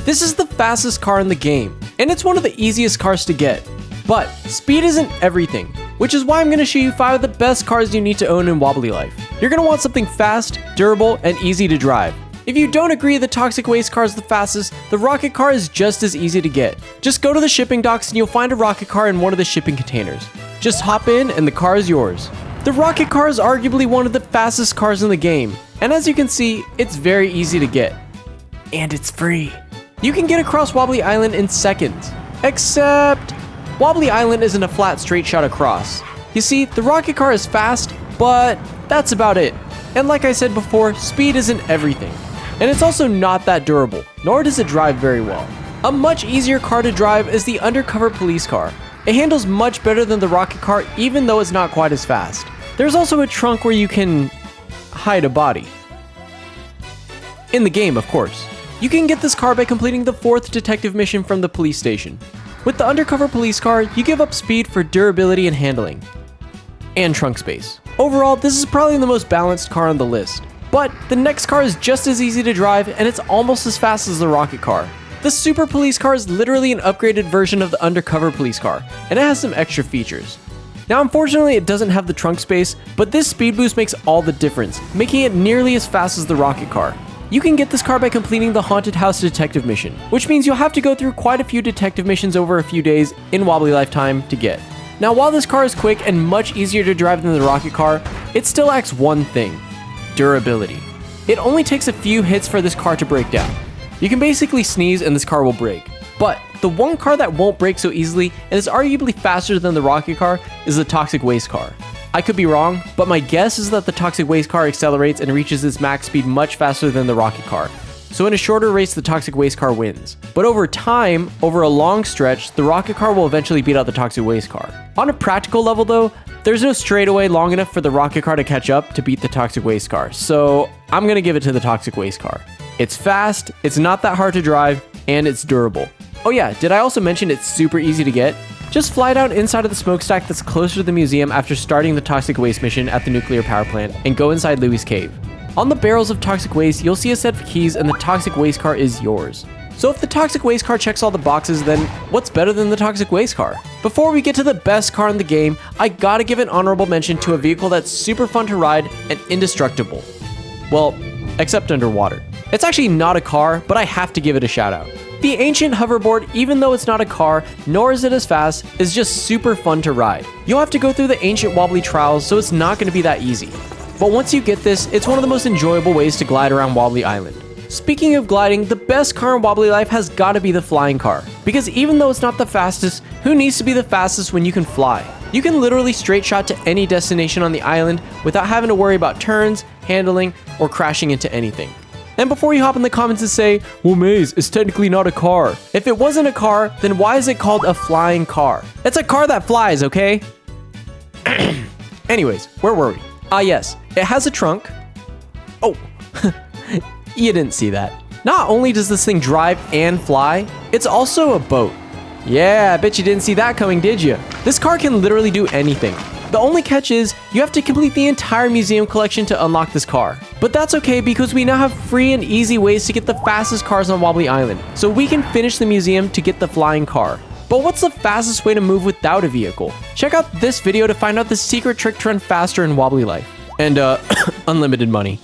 This is the fastest car in the game, and it's one of the easiest cars to get. But speed isn't everything, which is why I'm going to show you 5 of the best cars you need to own in Wobbly Life. You're going to want something fast, durable, and easy to drive. If you don't agree the toxic waste car is the fastest, the rocket car is just as easy to get. Just go to the shipping docks and you'll find a rocket car in one of the shipping containers. Just hop in and the car is yours. The rocket car is arguably one of the fastest cars in the game, and as you can see, it's very easy to get. And it's free. You can get across Wobbly Island in seconds, except Wobbly Island isn't a flat straight shot across. You see, the rocket car is fast, but that's about it. And like I said before, speed isn't everything. And it's also not that durable, nor does it drive very well. A much easier car to drive is the undercover police car. It handles much better than the rocket car, even though it's not quite as fast. There's also a trunk where you can hide a body. In the game, of course. You can get this car by completing the 4th detective mission from the police station. With the undercover police car, you give up speed for durability and handling. And trunk space. Overall, this is probably the most balanced car on the list. But the next car is just as easy to drive, and it's almost as fast as the rocket car. The super police car is literally an upgraded version of the undercover police car, and it has some extra features. Now unfortunately it doesn't have the trunk space, but this speed boost makes all the difference, making it nearly as fast as the rocket car. You can get this car by completing the haunted house detective mission, which means you'll have to go through quite a few detective missions over a few days in Wobbly Lifetime to get. Now while this car is quick and much easier to drive than the rocket car, it still lacks one thing: durability. It only takes a few hits for this car to break down. You can basically sneeze and this car will break. But the one car that won't break so easily and is arguably faster than the rocket car is the toxic waste car. I could be wrong, but my guess is that the toxic waste car accelerates and reaches its max speed much faster than the rocket car. So in a shorter race, the toxic waste car wins. But over time, over a long stretch, the rocket car will eventually beat out the toxic waste car. On a practical level though, there's no straightaway long enough for the rocket car to catch up to beat the toxic waste car. So I'm gonna give it to the toxic waste car. It's fast, it's not that hard to drive, and it's durable. Oh yeah, did I also mention it's super easy to get? Just fly down inside of the smokestack that's closer to the museum after starting the toxic waste mission at the nuclear power plant and go inside Louie's cave. On the barrels of toxic waste, you'll see a set of keys and the toxic waste car is yours. So if the toxic waste car checks all the boxes, then what's better than the toxic waste car? Before we get to the best car in the game, I gotta give an honorable mention to a vehicle that's super fun to ride and indestructible. Well, except underwater. It's actually not a car, but I have to give it a shout out. The ancient hoverboard, even though it's not a car, nor is it as fast, is just super fun to ride. You'll have to go through the ancient wobbly trials, so it's not gonna be that easy. But once you get this, it's one of the most enjoyable ways to glide around Wobbly Island. Speaking of gliding, the best car in Wobbly Life has gotta be the flying car. Because even though it's not the fastest, who needs to be the fastest when you can fly? You can literally straight shot to any destination on the island without having to worry about turns, handling, or crashing into anything. And before you hop in the comments and say, well, Maze, it's technically not a car. If it wasn't a car, then why is it called a flying car? It's a car that flies, okay? Anyways, where were we? Ah yes, it has a trunk. Oh, you didn't see that. Not only does this thing drive and fly, it's also a boat. Yeah, I bet you didn't see that coming, did you? This car can literally do anything. The only catch is, you have to complete the entire museum collection to unlock this car. But that's okay because we now have free and easy ways to get the fastest cars on Wobbly Island. So we can finish the museum to get the flying car. But what's the fastest way to move without a vehicle? Check out this video to find out the secret trick to run faster in Wobbly Life. And unlimited money.